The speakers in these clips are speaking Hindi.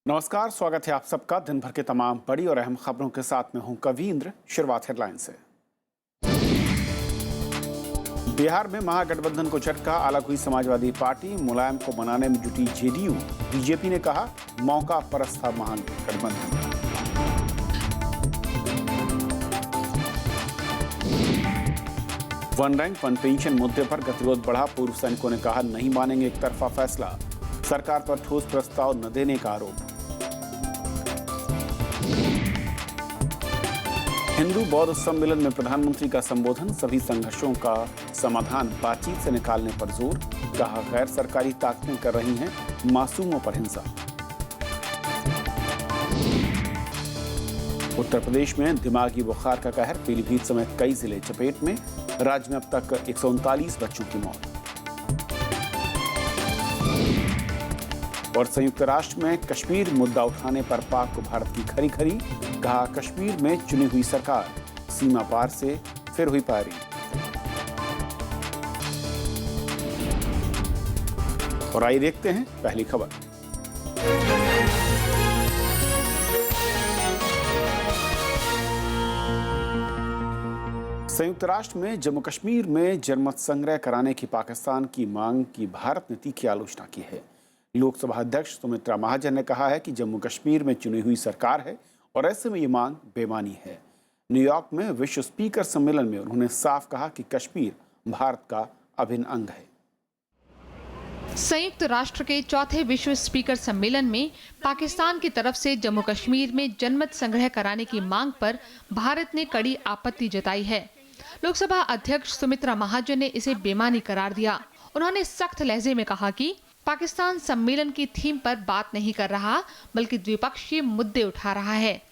नमस्कार, स्वागत है आप सबका दिन भर के तमाम बड़ी और अहम खबरों के साथ में हूं कवींद्र। शुरुआत हेडलाइन से। बिहार में महागठबंधन को झटका, अलग हुई समाजवादी पार्टी, मुलायम को बनाने में जुटी जेडीयू। बीजेपी ने कहा मौका परस्त था महागठबंधन। वन रैंक वन पेंशन मुद्दे पर गतिरोध बढ़ा, पूर्व सैनिकों ने कहा नहीं मानेंगे एक तरफा फैसला, सरकार पर ठोस प्रस्ताव न देने का आरोप। हिंदू बौद्ध सम्मेलन में प्रधानमंत्री का संबोधन, सभी संघर्षों का समाधान बातचीत से निकालने पर जोर, कहा गैर सरकारी ताकतें कर रही हैं मासूमों पर हिंसा। उत्तर प्रदेश में दिमागी बुखार का कहर, पीलीभीत समेत कई जिले चपेट में, राज्य में अब तक 139 बच्चों की मौत। और संयुक्त राष्ट्र में कश्मीर मुद्दा उठाने पर पाक को भारत की खरी खरी, कहा कश्मीर में चुनी हुई सरकार, सीमा पार से फिर हुई पारी। और आइए देखते हैं पहली खबर। संयुक्त राष्ट्र में जम्मू कश्मीर में जनमत संग्रह कराने की पाकिस्तान की मांग की भारत ने तीखी आलोचना की है। लोकसभा अध्यक्ष सुमित्रा महाजन ने कहा है कि जम्मू कश्मीर में चुनी हुई सरकार है और ऐसे में ये मांग बेमानी है। न्यूयॉर्क में विश्व स्पीकर सम्मेलन में उन्होंने साफ कहा कि कश्मीर भारत का अभिन्न अंग है। संयुक्त राष्ट्र के चौथे विश्व स्पीकर सम्मेलन में पाकिस्तान की तरफ से जम्मू कश्मीर में जनमत संग्रह कराने की मांग पर भारत ने कड़ी आपत्ति जताई है। लोकसभा अध्यक्ष सुमित्रा महाजन ने इसे बेमानी करार दिया। उन्होंने सख्त लहजे में कहा कि पाकिस्तान सम्मेलन की थीम पर बात नहीं कर रहा, बल्कि द्विपक्षीय मुद्दे उठा रहा है।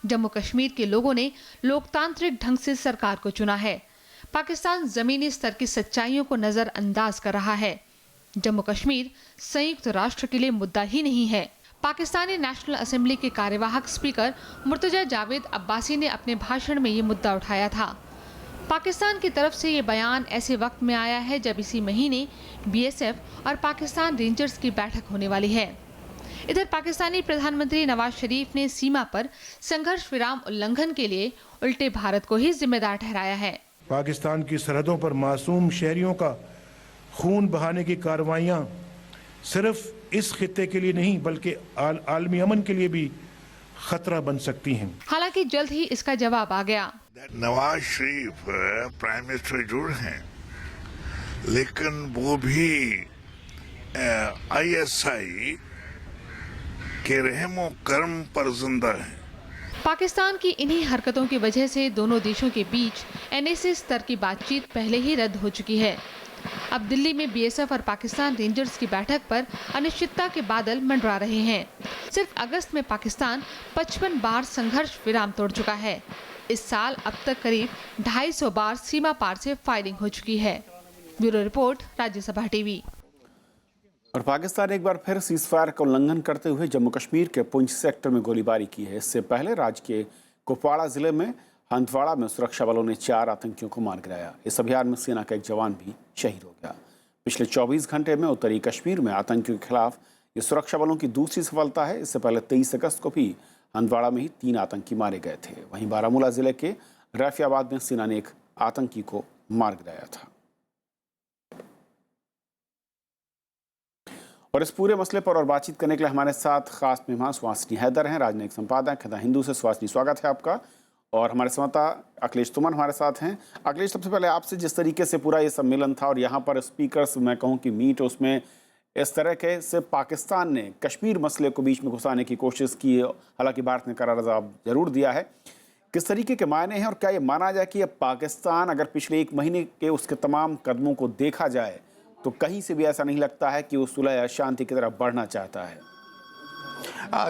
जम्मू कश्मीर के लोगों ने लोकतांत्रिक ढंग से सरकार को चुना है। पाकिस्तान जमीनी स्तर की सच्चाइयों को नजरअंदाज कर रहा है। जम्मू कश्मीर संयुक्त राष्ट्र के लिए मुद्दा ही नहीं है। पाकिस्तानी नेशनल असेंबली के कार्यवाहक स्पीकर मुर्तजा जावेद अब्बासी ने अपने भाषण में ये मुद्दा उठाया था। पाकिस्तान की तरफ से ये बयान ऐसे वक्त में आया है जब इसी महीने बीएसएफ और पाकिस्तान रेंजर्स की बैठक होने वाली है। इधर पाकिस्तानी प्रधानमंत्री नवाज शरीफ ने सीमा पर संघर्ष विराम उल्लंघन के लिए उल्टे भारत को ही जिम्मेदार ठहराया है। पाकिस्तान की सरहदों पर मासूम शहरियों का खून बहाने की कार्रवाइयां सिर्फ इस खित्ते के लिए नहीं बल्कि आलमी अमन के लिए भी खतरा बन सकती हैं। हालांकि जल्द ही इसका जवाब आ गया। नवाज शरीफ प्राइम मिनिस्टर जरूर हैं, लेकिन वो भी आईएसआई के रहमो करम पर जिंदा है। पाकिस्तान की इन्हीं हरकतों की वजह से दोनों देशों के बीच एनएसए स्तर की बातचीत पहले ही रद्द हो चुकी है। अब दिल्ली में बीएसएफ और पाकिस्तान रेंजर्स की बैठक पर अनिश्चितता के बादल मंडरा रहे हैं। सिर्फ अगस्त में पाकिस्तान 55 बार संघर्ष विराम तोड़ चुका है। इस साल अब तक करीब 250 बार सीमा पार से फायरिंग हो चुकी है। Bureau report, Rajya Sabha TV. और पाकिस्तान एक बार फिर सीजफायर का उल्लंघन करते हुए जम्मू कश्मीर के पुंछ सेक्टर में गोलीबारी की है। इससे पहले राज्य के कुपवाड़ा जिले में हंदवाड़ा में सुरक्षा बलों ने 4 आतंकियों को मार गिराया। इस अभियान में सेना का एक जवान भी शहीद हो गया। पिछले 24 घंटे में उत्तरी कश्मीर में आतंकियों के खिलाफ ये सुरक्षा बलों की दूसरी सफलता है। इससे पहले 23 अगस्त को भी हंदवाड़ा में ही 3 आतंकी मारे गए थे। वहीं बारामूला जिले के रैफियाबाद में सेना ने एक आतंकी को मार गिराया था। और इस पूरे मसले पर और बातचीत करने के लिए हमारे साथ खास मेहमान सुहासिनी हैदर हैं, राजनयिक संपादक द हिंदू से। सुहासिनी, स्वागत है आपका। और हमारे संवाददाता अखिलेश तुमन हमारे साथ हैं। अखिलेश, सबसे पहले आपसे, जिस तरीके से पूरा ये सम्मेलन था और यहाँ पर स्पीकर्स मैं कहूँ कि मीट, उसमें इस तरह के से पाकिस्तान ने कश्मीर मसले को बीच में घुसाने की कोशिश की, हालांकि भारत ने करारा जवाब जरूर दिया है। किस तरीके के मायने हैं और क्या ये माना जाए कि अब पाकिस्तान अगर पिछले 1 महीने के उसके तमाम कदमों को देखा जाए तो कहीं से भी ऐसा नहीं लगता है कि वो सुलह या शांति की तरफ बढ़ना चाहता है?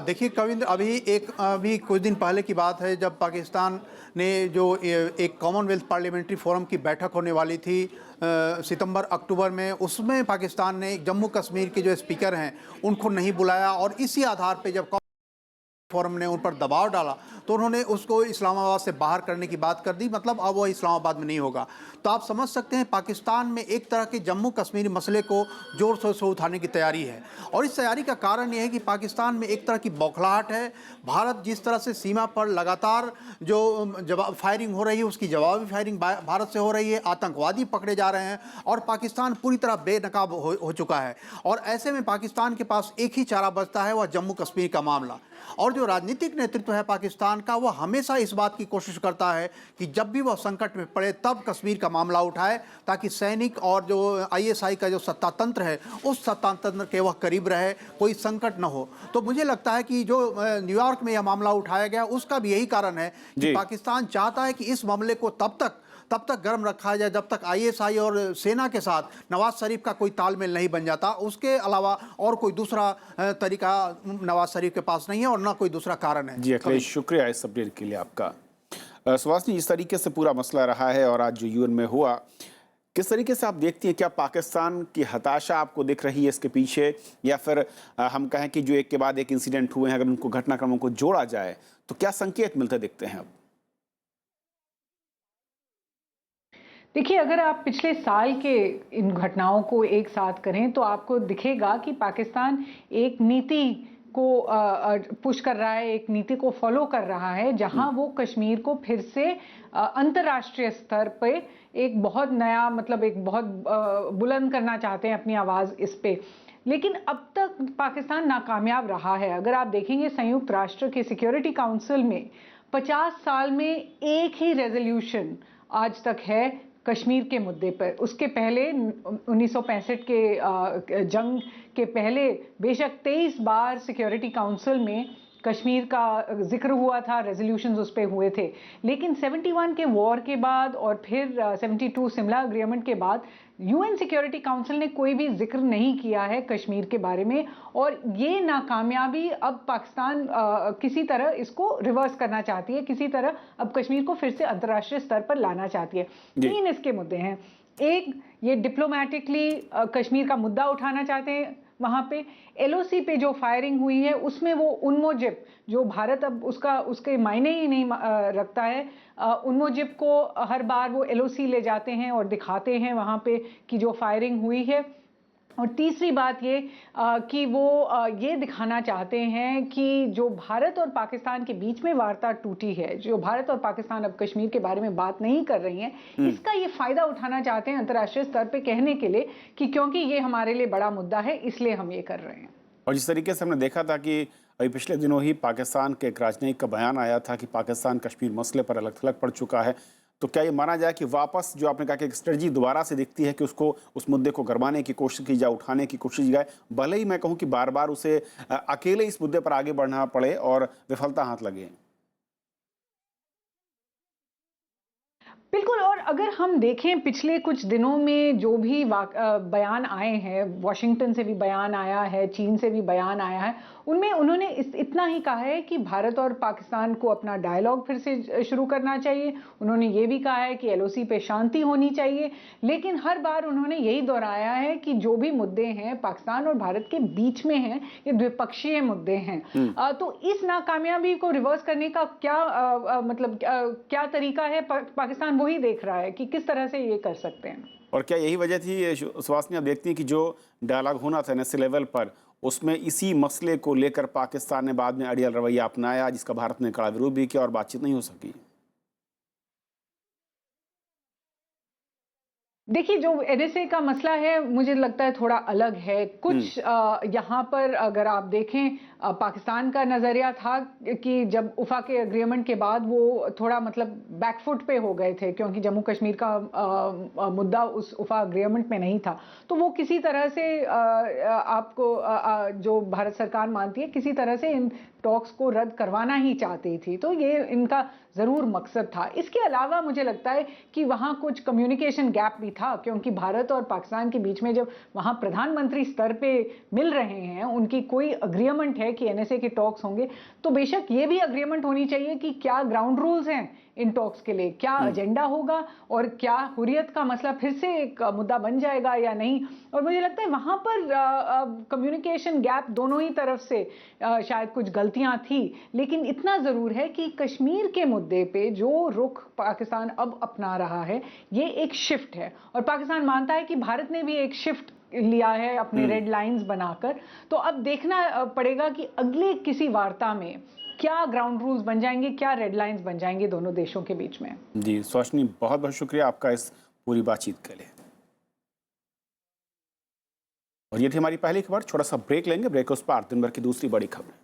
देखिए कविंद्र, अभी कुछ दिन पहले की बात है जब पाकिस्तान ने जो एक कॉमनवेल्थ पार्लियामेंट्री फोरम की बैठक होने वाली थी सितंबर अक्टूबर में, उसमें पाकिस्तान ने जम्मू कश्मीर के जो स्पीकर हैं उनको नहीं बुलाया और इसी आधार पे जब फोरम ने उन पर दबाव डाला तो उन्होंने उसको इस्लामाबाद से बाहर करने की बात कर दी, मतलब अब वो इस्लामाबाद में नहीं होगा। तो आप समझ सकते हैं पाकिस्तान में एक तरह के जम्मू कश्मीर मसले को जोर शोर से उठाने की तैयारी है, और इस तैयारी का कारण ये है कि पाकिस्तान में एक तरह की बौखलाहट है। भारत जिस तरह से सीमा पर लगातार जो जवाब फायरिंग हो रही है, उसकी जवाबी फायरिंग भारत से हो रही है, आतंकवादी पकड़े जा रहे हैं और पाकिस्तान पूरी तरह बेनकाब हो चुका है। और ऐसे में पाकिस्तान के पास एक ही चारा बचता है, वह जम्मू कश्मीर का मामला। और जो राजनीतिक नेतृत्व है पाकिस्तान का, वह हमेशा इस बात की कोशिश करता है कि जब भी वह संकट में पड़े तब कश्मीर का मामला उठाए, ताकि सैनिक और जो आईएसआई का जो सत्तातंत्र है उस सत्तातंत्र के वह करीब रहे, कोई संकट न हो। तो मुझे लगता है कि जो न्यूयॉर्क में यह मामला उठाया गया उसका भी यही कारण है कि पाकिस्तान चाहता है कि इस मामले को तब तक गर्म रखा जाए जब तक आईएसआई और सेना के साथ नवाज शरीफ का कोई तालमेल नहीं बन जाता। उसके अलावा और कोई दूसरा तरीका नवाज शरीफ के पास नहीं है और ना कोई दूसरा कारण है। जी अखिलेश, शुक्रिया इस अपडेट के लिए आपका। सुहासिनी, इस तरीके से पूरा मसला रहा है और आज जो यूएन में हुआ, किस तरीके से आप देखती हैं? क्या पाकिस्तान की हताशा आपको दिख रही है इसके पीछे, या फिर हम कहें कि जो एक के बाद एक इंसिडेंट हुए हैं, अगर उनको घटनाक्रमों को जोड़ा जाए तो क्या संकेत मिलते दिखते हैं अब? देखिए, अगर आप पिछले साल के इन घटनाओं को एक साथ करें तो आपको दिखेगा कि पाकिस्तान एक नीति को पुश कर रहा है, एक नीति को फॉलो कर रहा है, जहां वो कश्मीर को फिर से अंतर्राष्ट्रीय स्तर पे एक बहुत नया, मतलब एक बहुत बुलंद करना चाहते हैं अपनी आवाज़ इस पे। लेकिन अब तक पाकिस्तान नाकामयाब रहा है। अगर आप देखेंगे संयुक्त राष्ट्र के सिक्योरिटी काउंसिल में 50 साल में एक ही रेजोल्यूशन आज तक है कश्मीर के मुद्दे पर। उसके पहले 1965 के जंग के पहले बेशक 23 बार सिक्योरिटी काउंसिल में कश्मीर का जिक्र हुआ था, रेजोल्यूशंस उस पर हुए थे, लेकिन 71 के वॉर के बाद और फिर 72 शिमला एग्रीमेंट के बाद यूएन सिक्योरिटी काउंसिल ने कोई भी जिक्र नहीं किया है कश्मीर के बारे में। और ये नाकामयाबी अब पाकिस्तान किसी तरह इसको रिवर्स करना चाहती है, किसी तरह अब कश्मीर को फिर से अंतर्राष्ट्रीय स्तर पर लाना चाहती है। 3 इसके मुद्दे हैं। एक, ये डिप्लोमेटिकली कश्मीर का मुद्दा उठाना चाहते हैं। वहाँ पे एलओसी पे जो फायरिंग हुई है उसमें वो उन्मोजिब, जो भारत अब उसके मायने ही नहीं रखता है, उन्मोजिब को हर बार वो एलओसी ले जाते हैं और दिखाते हैं वहाँ पे कि जो फायरिंग हुई है। और तीसरी बात ये कि वो ये दिखाना चाहते हैं कि जो भारत और पाकिस्तान के बीच में वार्ता टूटी है, जो भारत और पाकिस्तान अब कश्मीर के बारे में बात नहीं कर रही हैं, इसका ये फ़ायदा उठाना चाहते हैं अंतर्राष्ट्रीय स्तर पे कहने के लिए कि क्योंकि ये हमारे लिए बड़ा मुद्दा है, इसलिए हम ये कर रहे हैं। और जिस तरीके से हमने देखा था कि अभी पिछले दिनों ही पाकिस्तान के एक राजनयिक का बयान आया था कि पाकिस्तान कश्मीर मसले पर अलग थलग पड़ चुका है, तो क्या ये माना जाए कि वापस जो आपने कहा कि एक स्ट्रेटजी दोबारा से दिखती है कि उसको उस मुद्दे को गरमाने की कोशिश की जाए, उठाने की कोशिश की जाए, भले ही मैं कहूँ कि बार बार उसे अकेले इस मुद्दे पर आगे बढ़ना पड़े और विफलता हाथ लगे? बिल्कुल। और अगर हम देखें पिछले कुछ दिनों में जो भी बयान आए हैं, वाशिंगटन से भी बयान आया है, चीन से भी बयान आया है, उनमें उन्होंने इतना ही कहा है कि भारत और पाकिस्तान को अपना डायलॉग फिर से शुरू करना चाहिए। उन्होंने ये भी कहा है कि एलओसी पे शांति होनी चाहिए, लेकिन हर बार उन्होंने यही दोहराया है कि जो भी मुद्दे हैं पाकिस्तान और भारत के बीच में हैं, ये द्विपक्षीय मुद्दे हैं। तो इस नाकामयाबी को रिवर्स करने का क्या तरीका है, पाकिस्तान वही देख रहा है कि किस तरह से ये कर सकते हैं। और क्या यही वजह थी सुहासिनी, आप देखती हैं कि जो डायलॉग होना था नेशनल लेवल पर, उसमें इसी मसले को लेकर पाकिस्तान ने बाद में अड़ियल रवैया अपनाया, जिसका भारत ने कड़ा विरोध भी किया और बातचीत नहीं हो सकी? देखिए, जो एनएसए का मसला है मुझे लगता है थोड़ा अलग है। कुछ यहाँ पर अगर आप देखें, पाकिस्तान का नज़रिया था कि जब उफा के एग्रीमेंट के बाद वो थोड़ा बैकफुट पे हो गए थे, क्योंकि जम्मू कश्मीर का मुद्दा उस उफा एग्रीमेंट में नहीं था, तो वो किसी तरह से आपको जो भारत सरकार मानती है किसी तरह से इन टॉक्स को रद्द करवाना ही चाहती थी। तो ये इनका ज़रूर मकसद था। इसके अलावा मुझे लगता है कि वहाँ कुछ कम्युनिकेशन गैप भी था, क्योंकि भारत और पाकिस्तान के बीच में जब वहाँ प्रधानमंत्री स्तर पे मिल रहे हैं, उनकी कोई अग्रीमेंट है कि एनएसए के टॉक्स होंगे, तो बेशक ये भी अग्रीमेंट होनी चाहिए कि क्या ग्राउंड रूल्स हैं इन टॉक्स के लिए? क्या एजेंडा होगा और क्या हुर्रियत का मसला फिर से एक मुद्दा बन जाएगा या नहीं? और मुझे लगता है वहाँ पर कम्युनिकेशन गैप दोनों ही तरफ से शायद कुछ गलतियाँ थी, लेकिन इतना ज़रूर है कि कश्मीर के मुद्दे पे जो रुख पाकिस्तान अब अपना रहा है ये एक शिफ्ट है, और पाकिस्तान मानता है कि भारत ने भी एक शिफ्ट लिया है अपने रेड लाइंस बनाकर। तो अब देखना पड़ेगा कि अगले किसी वार्ता में क्या ग्राउंड रूल्स बन जाएंगे, क्या रेड लाइंस बन जाएंगे दोनों देशों के बीच में। जी सुहासिनी, बहुत बहुत शुक्रिया आपका इस पूरी बातचीत के लिए। और ये थी हमारी पहली खबर। छोटा सा ब्रेक लेंगे, ब्रेक उस पार दिन भर की दूसरी बड़ी खबर।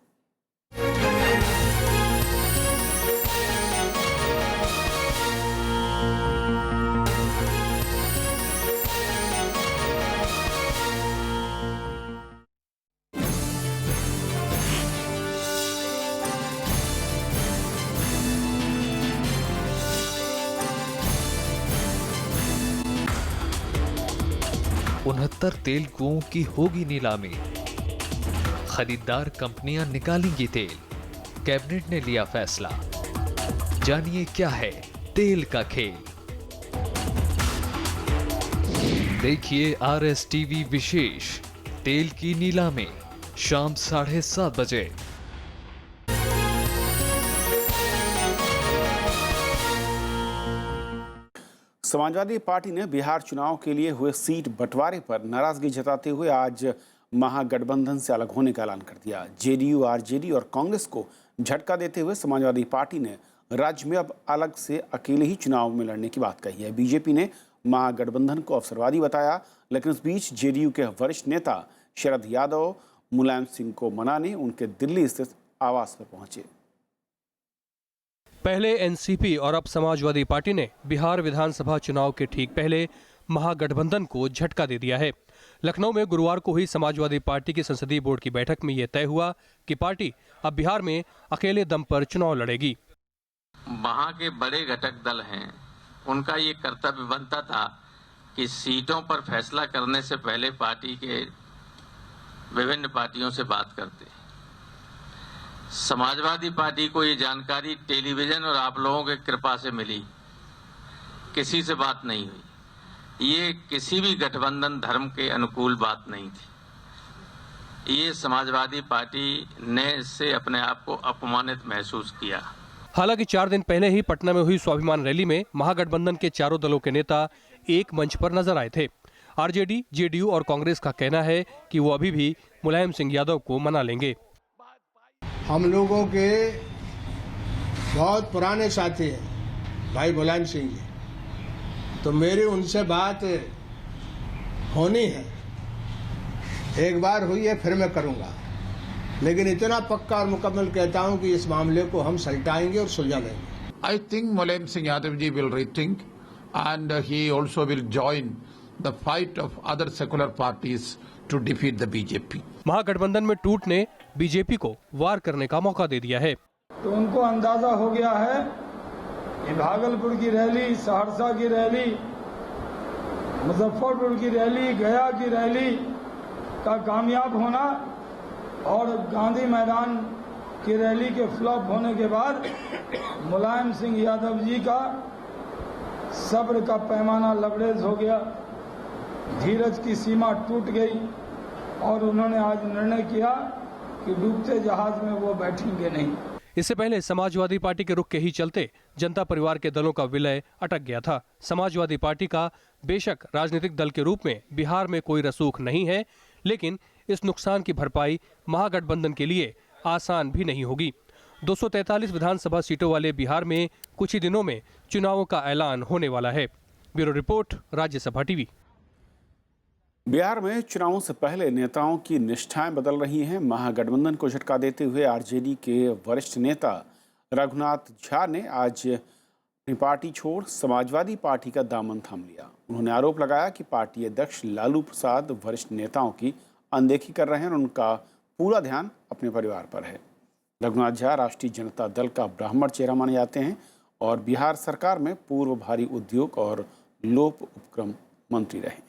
उनहत्तर तेल कुओं की होगी नीलामी, खरीदार कंपनियां निकालेंगी तेल, कैबिनेट ने लिया फैसला। जानिए क्या है तेल का खेल। देखिए RSTV विशेष तेल की नीलामी शाम 7:30 बजे। समाजवादी पार्टी ने बिहार चुनाव के लिए हुए सीट बंटवारे पर नाराजगी जताते हुए आज महागठबंधन से अलग होने का ऐलान कर दिया। जेडीयू, आरजेडी और कांग्रेस को झटका देते हुए समाजवादी पार्टी ने राज्य में अब अलग से अकेले ही चुनाव में लड़ने की बात कही है। बीजेपी ने महागठबंधन को अवसरवादी बताया, लेकिन इस बीच जेडीयू के वरिष्ठ नेता शरद यादव मुलायम सिंह को मनाने उनके दिल्ली स्थित आवास पर पहुंचे। पहले एनसीपी और अब समाजवादी पार्टी ने बिहार विधानसभा चुनाव के ठीक पहले महागठबंधन को झटका दे दिया है। लखनऊ में गुरुवार को हुई समाजवादी पार्टी की संसदीय बोर्ड की बैठक में यह तय हुआ कि पार्टी अब बिहार में अकेले दम पर चुनाव लड़ेगी। वहां के बड़े घटक दल हैं, उनका ये कर्तव्य बनता था कि सीटों पर फैसला करने से पहले पार्टी के विभिन्न पार्टियों से बात करते। समाजवादी पार्टी को ये जानकारी टेलीविजन और आप लोगों के कृपा से मिली, किसी से बात नहीं हुई। ये किसी भी गठबंधन धर्म के अनुकूल बात नहीं थी। ये समाजवादी पार्टी ने इससे अपने आप को अपमानित महसूस किया। हालांकि 4 दिन पहले ही पटना में हुई स्वाभिमान रैली में महागठबंधन के चारों दलों के नेता एक मंच पर नजर आए थे। आरजेडी, जेडीयू और कांग्रेस का कहना है कि वो अभी भी मुलायम सिंह यादव को मना लेंगे। हम लोगों के बहुत पुराने साथी हैं भाई मुलायम सिंह जी, तो मेरी उनसे बात होनी है। एक बार हुई है, फिर मैं करूंगा, लेकिन इतना पक्का और मुकम्मल कहता हूं कि इस मामले को हम सलटाएंगे और सुलझा लेंगे। I think Mulayam Singh Yadav ji will rethink and he also will join the fight of other secular parties to defeat the BJP. महागठबंधन में टूट ने बीजेपी को वार करने का मौका दे दिया है। तो उनको अंदाजा हो गया है कि भागलपुर की रैली, सहरसा की रैली, मुजफ्फरपुर की रैली, गया की रैली का कामयाब होना और गांधी मैदान की रैली के फ्लॉप होने के बाद मुलायम सिंह यादव जी का सब्र का पैमाना लबरेज हो गया, धीरज की सीमा टूट गई और उन्होंने आज निर्णय किया कि डूबते जहाज में वो बैठेंगे नहीं। इससे पहले समाजवादी पार्टी के रुख के ही चलते जनता परिवार के दलों का विलय अटक गया था। समाजवादी पार्टी का बेशक राजनीतिक दल के रूप में बिहार में कोई रसूख नहीं है, लेकिन इस नुकसान की भरपाई महागठबंधन के लिए आसान भी नहीं होगी। 243 विधानसभा सीटों वाले बिहार में कुछ ही दिनों में चुनावों का ऐलान होने वाला है। Bureau report, Rajya Sabha TV. Bihar में चुनावों से पहले नेताओं की निष्ठाएं बदल रही हैं। महागठबंधन को झटका देते हुए आरजेडी के वरिष्ठ नेता रघुनाथ झा ने आज अपनी पार्टी छोड़ समाजवादी पार्टी का दामन थाम लिया। उन्होंने आरोप लगाया कि पार्टी अध्यक्ष लालू प्रसाद वरिष्ठ नेताओं की अनदेखी कर रहे हैं और उनका पूरा ध्यान अपने परिवार पर है। रघुनाथ झा राष्ट्रीय जनता दल का ब्राह्मण चेहरा माने जाते हैं और बिहार सरकार में पूर्व भारी उद्योग और लोक उपक्रम मंत्री रहे हैं।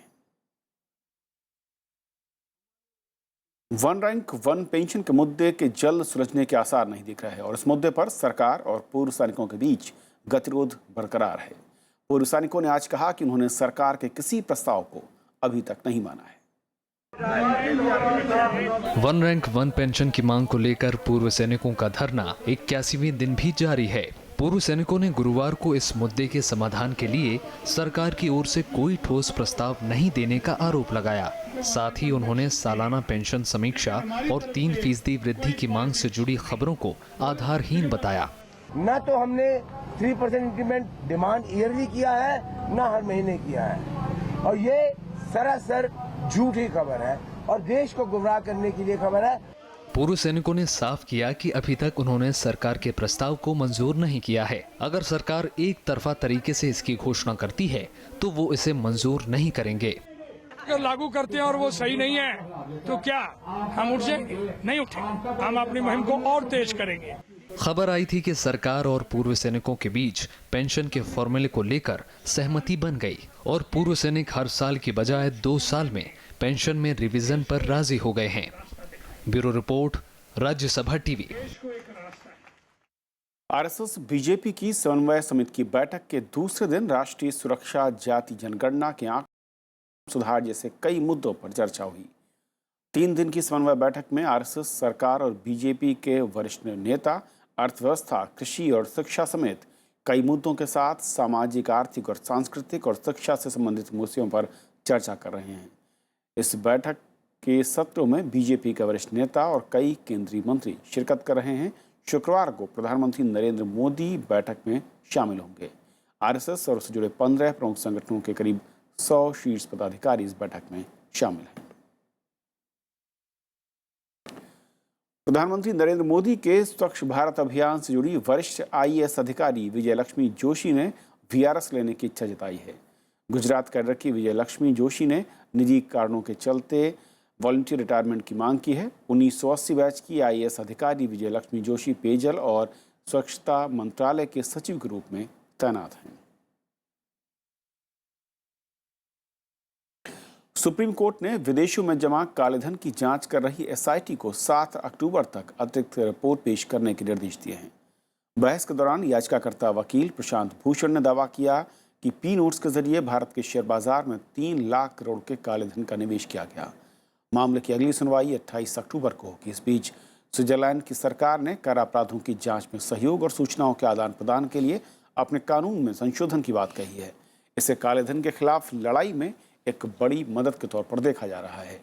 वन रैंक वन पेंशन के मुद्दे के जल्द सुलझने के आसार नहीं दिख रहे हैं और इस मुद्दे पर सरकार और पूर्व सैनिकों के बीच गतिरोध बरकरार है। पूर्व सैनिकों ने आज कहा कि उन्होंने सरकार के किसी प्रस्ताव को अभी तक नहीं माना है। वन रैंक वन पेंशन की मांग को लेकर पूर्व सैनिकों का धरना 81वें दिन भी जारी है। पूर्व सैनिकों ने गुरुवार को इस मुद्दे के समाधान के लिए सरकार की ओर से कोई ठोस प्रस्ताव नहीं देने का आरोप लगाया। साथ ही उन्होंने सालाना पेंशन समीक्षा और 3% वृद्धि की मांग से जुड़ी खबरों को आधारहीन बताया। न तो हमने 3% इंक्रीमेंट डिमांड ईयरली किया है, न हर महीने किया है, और ये सरासर झूठी खबर है और देश को गुमराह करने के लिए खबर है। पूर्व सैनिकों ने साफ किया कि अभी तक उन्होंने सरकार के प्रस्ताव को मंजूर नहीं किया है। अगर सरकार एक तरफा तरीके से इसकी घोषणा करती है तो वो इसे मंजूर नहीं करेंगे। अगर लागू करते हैं और वो सही नहीं है तो क्या हम उठ जाएंगे? नहीं उठेंगे, हम अपनी मुहिम को और तेज करेंगे। खबर आई थी कि सरकार और पूर्व सैनिकों के बीच पेंशन के फॉर्मूले को लेकर सहमति बन गई और पूर्व सैनिक हर साल की बजाय 2 साल में पेंशन में रिवीजन पर राजी हो गए हैं। Bureau report, Rajya Sabha TV. RSS BJP की समन्वय समिति की बैठक के दूसरे दिन राष्ट्रीय सुरक्षा, जाति जनगणना के आंकड़ों सुधार जैसे कई मुद्दों पर चर्चा हुई। 3 दिन की समन्वय बैठक में आरएसएस, सरकार और बीजेपी के वरिष्ठ नेता अर्थव्यवस्था, कृषि और शिक्षा समेत कई मुद्दों के साथ सामाजिक, आर्थिक और सांस्कृतिक और शिक्षा से संबंधित मुद्दों पर चर्चा कर रहे हैं। इस बैठक के सत्रों में बीजेपी के वरिष्ठ नेता और कई केंद्रीय मंत्री शिरकत कर रहे हैं। शुक्रवार को प्रधानमंत्री नरेंद्र मोदी बैठक में शामिल होंगे। आरएसएस और उससे जुड़े 15 प्रमुख संगठनों के करीब 100 शीर्ष पदाधिकारी इस बैठक में शामिल हैं। प्रधानमंत्री नरेंद्र मोदी के स्वच्छ भारत अभियान से जुड़ी वरिष्ठ आईएएस अधिकारी विजय लक्ष्मी जोशी ने वीआरएस लेने की इच्छा जताई है। गुजरात कैडर की विजय लक्ष्मी जोशी ने निजी कारणों के चलते वॉलंटियर रिटायरमेंट की मांग की है। 1980 बैच की आईएएस अधिकारी विजय लक्ष्मी जोशी पेयजल और स्वच्छता मंत्रालय के सचिव के रूप में तैनात हैं। सुप्रीम कोर्ट ने विदेशों में जमा कालेधन की जांच कर रही एसआईटी को 7 अक्टूबर तक अतिरिक्त रिपोर्ट पेश करने के निर्देश दिए हैं। बहस के दौरान याचिकाकर्ता वकील प्रशांत भूषण ने दावा किया कि पी नोट्स के जरिए भारत के शेयर बाजार में 3 लाख करोड़ के कालेधन का निवेश किया गया। मामले की अगली सुनवाई 28 अक्टूबर को होगी। इस बीच स्विट्जरलैंड की सरकार ने कर अपराधों की जांच में सहयोग और सूचनाओं के आदान प्रदान के लिए अपने कानून में संशोधन की बात कही है। इसे कालेधन के खिलाफ लड़ाई में एक बड़ी मदद के तौर पर देखा जा रहा है।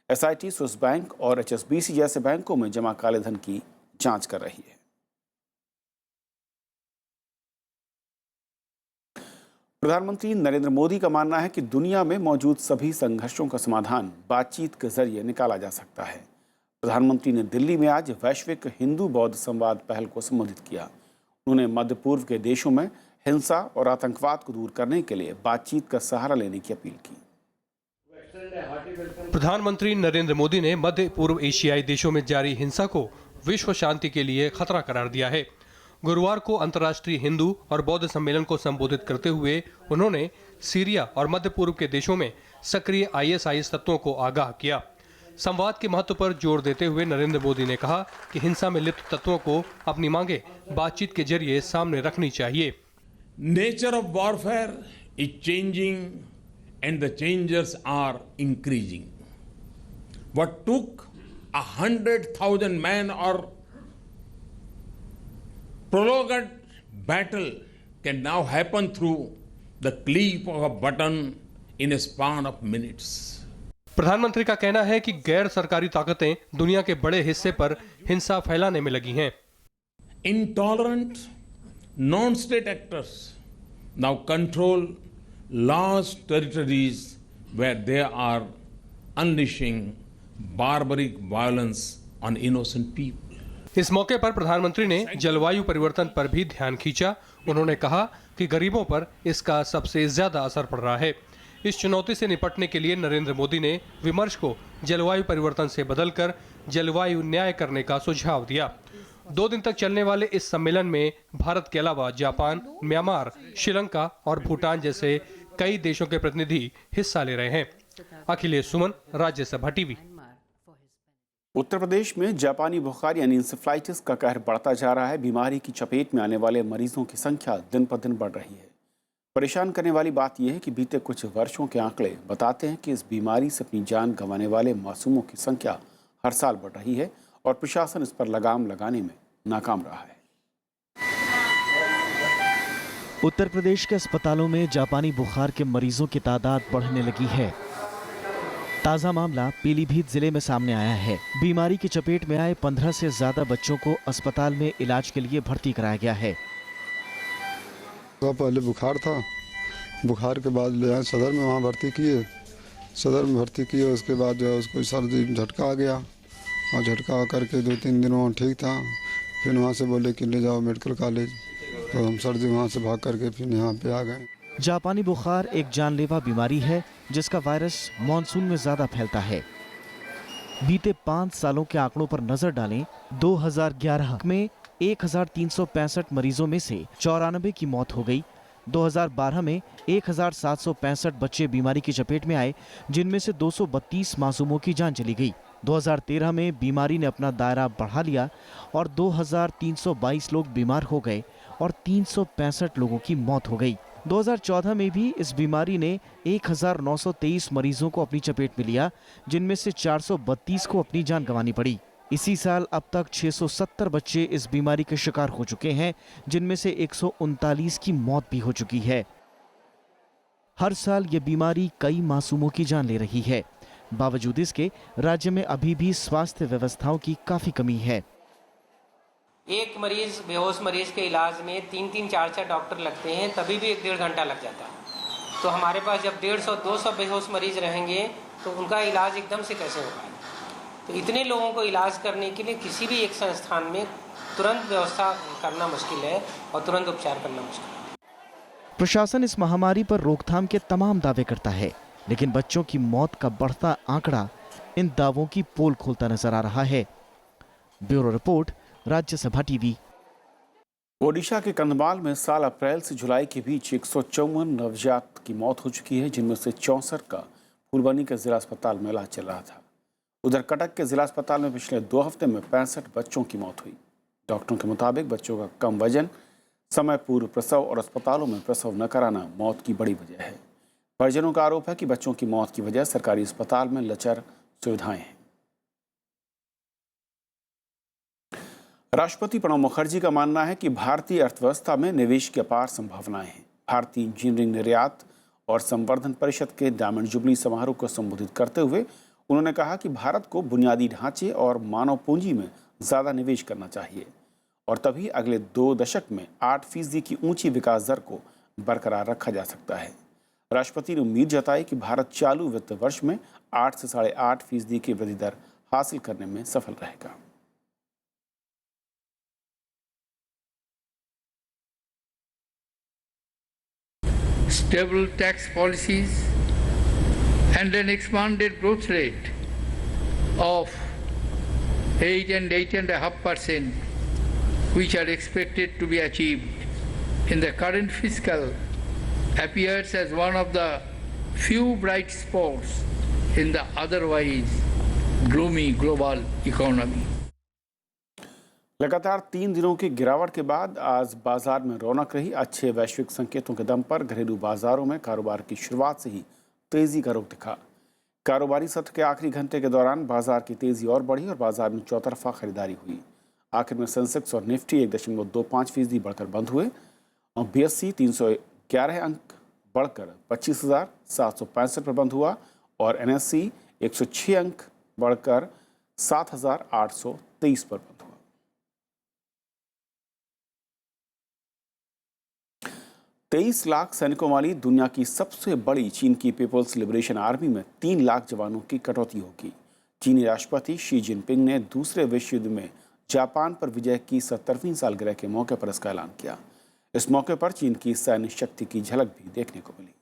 एसआईटी स्विस बैंक और एचएसबीसी जैसे बैंकों में जमा कालेधन की जांच कर रही है। प्रधानमंत्री नरेंद्र मोदी का मानना है कि दुनिया में मौजूद सभी संघर्षों का समाधान बातचीत के जरिए निकाला जा सकता है। प्रधानमंत्री ने दिल्ली में आज वैश्विक हिंदू बौद्ध संवाद पहल को संबोधित किया। उन्होंने मध्य पूर्व के देशों में हिंसा और आतंकवाद को दूर करने के लिए बातचीत का सहारा लेने की अपील की। प्रधानमंत्री नरेंद्र मोदी ने मध्य पूर्व एशियाई देशों में जारी हिंसा को विश्व शांति के लिए खतरा करार दिया है। गुरुवार को अंतर्राष्ट्रीय हिंदू और बौद्ध सम्मेलन को संबोधित करते हुए उन्होंने सीरिया और मध्य पूर्व के देशों में सक्रिय आईएसआईएस तत्वों को आगाह किया। संवाद के महत्व पर जोर देते हुए नरेंद्र मोदी ने कहा कि हिंसा में लिप्त तत्वों को अपनी मांगे बातचीत के जरिए सामने रखनी चाहिए। Nature of warfare is changing and the changes are increasing. What took 100,000 men or prolonged battle can now happen through the click of a button in a span of minutes. प्रधानमंत्री का कहना है कि गैर सरकारी ताकतें दुनिया के बड़े हिस्से पर हिंसा फैलाने में लगी हैं। Intolerant non-state actors now control large territories where they are unleashing barbaric violence on innocent people. इस मौके पर प्रधानमंत्री ने जलवायु परिवर्तन पर भी ध्यान खींचा। उन्होंने कहा कि गरीबों पर इसका सबसे ज्यादा असर पड़ रहा है। इस चुनौती से निपटने के लिए नरेंद्र मोदी ने विमर्श को जलवायु परिवर्तन से बदलकर जलवायु न्याय करने का सुझाव दिया। 2 दिन तक चलने वाले इस सम्मेलन में भारत के अलावा जापान, म्यांमार, श्रीलंका और भूटान जैसे कई देशों के प्रतिनिधि हिस्सा ले रहे हैं। अखिलेश सुमन, राज्यसभा टीवी। उत्तर प्रदेश में जापानी बुखार यानी इंसेफ्लाइटिस का कहर बढ़ता जा रहा है। बीमारी की चपेट में आने वाले मरीजों की संख्या दिन पर दिन बढ़ रही है। परेशान करने वाली बात यह है कि बीते कुछ वर्षों के आंकड़े बताते हैं कि इस बीमारी से अपनी जान गंवाने वाले मासूमों की संख्या हर साल बढ़ रही है और प्रशासन इस पर लगाम लगाने में नाकाम रहा है। उत्तर प्रदेश के अस्पतालों में जापानी बुखार के मरीजों की तादाद बढ़ने लगी है। ताजा मामला पीलीभीत जिले में सामने आया है। बीमारी की चपेट में आए 15 से ज्यादा बच्चों को अस्पताल में इलाज के लिए भर्ती कराया गया है। तो पहले बुखार था, बुखार के बाद ले आए सदर में, वहाँ भर्ती किए। सदर में भर्ती किए, उसके बाद जो है उसको सर्दी झटका आ गया और झटका करके 2-3 दिन वहाँ ठीक था। फिर वहाँ से बोले कि ले जाओ मेडिकल कॉलेज, तो हम सर्दी वहाँ से भाग करके फिर यहाँ पे आ गए। जापानी बुखार एक जानलेवा बीमारी है जिसका वायरस मानसून में ज्यादा फैलता है। बीते 5 सालों के आंकड़ों पर नजर डालें, 2011 में 1365 मरीजों में से 94 की मौत हो गई। 2012 में 1765 बच्चे बीमारी की चपेट में आए, जिनमें से 232 मासूमों की जान चली गई। 2013 में बीमारी ने अपना दायरा बढ़ा लिया और 2322 लोग बीमार हो गए और 365 लोगों की मौत हो गई। 2014 में भी इस बीमारी ने 1923 मरीजों को अपनी चपेट में लिया, जिनमें से 432 को अपनी जान गंवानी पड़ी। इसी साल अब तक 670 बच्चे इस बीमारी के शिकार हो चुके हैं, जिनमें से 139 की मौत भी हो चुकी है। हर साल ये बीमारी कई मासूमों की जान ले रही है। बावजूद इसके राज्य में अभी भी स्वास्थ्य व्यवस्थाओं की काफी कमी है। एक मरीज बेहोश मरीज के इलाज में 3-3, 4-4 डॉक्टर लगते हैं, तभी भी 1-1.5 घंटा लग जाता है। तो हमारे पास जब 150-200 बेहोश मरीज रहेंगे तो उनका इलाज एकदम से कैसे होगा? तो इतने लोगों को इलाज करने के लिए किसी भी एक संस्थान में तुरंत व्यवस्था करना मुश्किल है और तुरंत उपचार करना मुश्किल है। प्रशासन इस महामारी पर रोकथाम के तमाम दावे करता है, लेकिन बच्चों की मौत का बढ़ता आंकड़ा इन दावों की पोल खोलता नजर आ रहा है। Bureau report, Rajya Sabha TV. Odisha के कंधमाल में साल अप्रैल से जुलाई के बीच 154 नवजात की मौत हो चुकी है, जिनमें से 64 का फुलबनी के जिला अस्पताल में इलाज चल रहा था। उधर कटक के जिला अस्पताल में पिछले 2 हफ्ते में 65 बच्चों की मौत हुई। डॉक्टरों के मुताबिक बच्चों का कम वजन, समय पूर्व प्रसव और अस्पतालों में प्रसव न कराना मौत की बड़ी वजह है। परिजनों का आरोप है कि बच्चों की मौत की वजह सरकारी अस्पताल में लचर सुविधाएं हैं। राष्ट्रपति प्रणब मुखर्जी का मानना है कि भारतीय अर्थव्यवस्था में निवेश की अपार संभावनाएं हैं। भारतीय इंजीनियरिंग निर्यात और संवर्धन परिषद के डायमंड जुबली समारोह को संबोधित करते हुए उन्होंने कहा कि भारत को बुनियादी ढांचे और मानव पूंजी में ज़्यादा निवेश करना चाहिए और तभी अगले 2 दशक में 8% की ऊंची विकास दर को बरकरार रखा जा सकता है। राष्ट्रपति ने उम्मीद जताई कि भारत चालू वित्त वर्ष में 8 से 8.5% की वृद्धि दर हासिल करने में सफल रहेगा। Stable tax policies and an expanded growth rate of 8 and 8.5%, which are expected to be achieved in the current fiscal, appears as one of the few bright spots in the otherwise gloomy global economy. लगातार 3 दिनों की गिरावट के बाद आज बाजार में रौनक रही। अच्छे वैश्विक संकेतों के दम पर घरेलू बाजारों में कारोबार की शुरुआत से ही तेजी का रुख दिखा। कारोबारी सत्र के आखिरी घंटे के दौरान बाजार की तेजी और बढ़ी और बाजार में चौतरफा खरीदारी हुई। आखिर में सेंसेक्स और निफ्टी 1.25% बढ़कर बंद हुए और BSE 311 अंक बढ़कर 25,765 पर बंद हुआ और NSE 106 अंक बढ़कर 7,823 पर बंद हुआ। तेईस लाख सैनिकों वाली दुनिया की सबसे बड़ी चीन की पीपल्स लिबरेशन आर्मी में 3 लाख जवानों की कटौती होगी। चीनी राष्ट्रपति शी जिनपिंग ने दूसरे विश्व युद्ध में जापान पर विजय की 70वीं सालगिरह के मौके पर इसका ऐलान किया। इस मौके पर चीन की सैन्य शक्ति की झलक भी देखने को मिली।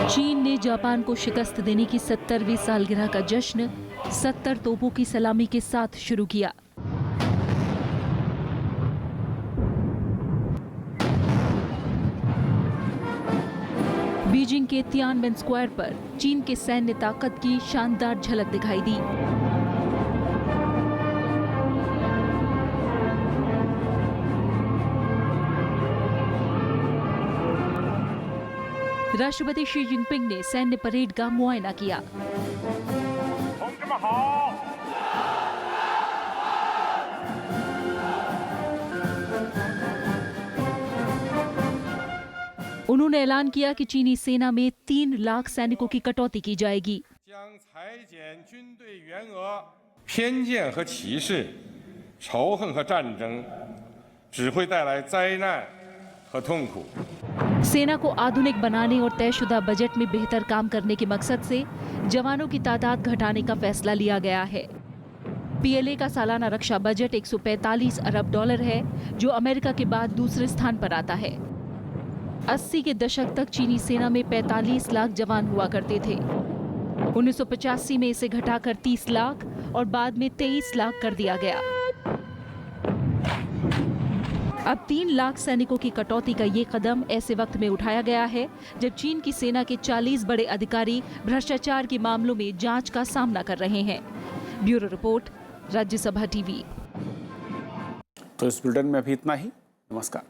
चीन ने जापान को शिकस्त देने की 70वीं सालगिरह का जश्न 70 तोपों की सलामी के साथ शुरू किया। बीजिंग के तियानमेन स्क्वायर पर चीन के सैन्य ताकत की शानदार झलक दिखाई दी। राष्ट्रपति शी जिनपिंग ने सैन्य परेड का मुआयना किया। उन्होंने ऐलान किया कि चीनी सेना में 3 लाख सैनिकों की कटौती की जाएगी। 偏见和歧视、仇恨和战争只会带来灾难和痛苦。 सेना को आधुनिक बनाने और तयशुदा बजट में बेहतर काम करने के मकसद से जवानों की तादाद घटाने का फैसला लिया गया है। पीएलए का सालाना रक्षा बजट 145 अरब डॉलर है, जो अमेरिका के बाद दूसरे स्थान पर आता है। 80 के दशक तक चीनी सेना में 45 लाख जवान हुआ करते थे। 1985 में इसे घटाकर 30 लाख और बाद में 23 लाख कर दिया गया। अब 3 लाख सैनिकों की कटौती का ये कदम ऐसे वक्त में उठाया गया है जब चीन की सेना के 40 बड़े अधिकारी भ्रष्टाचार के मामलों में जांच का सामना कर रहे हैं। Bureau report, Rajya Sabha TV. तो इस बुलेटिन में अभी इतना ही। नमस्कार।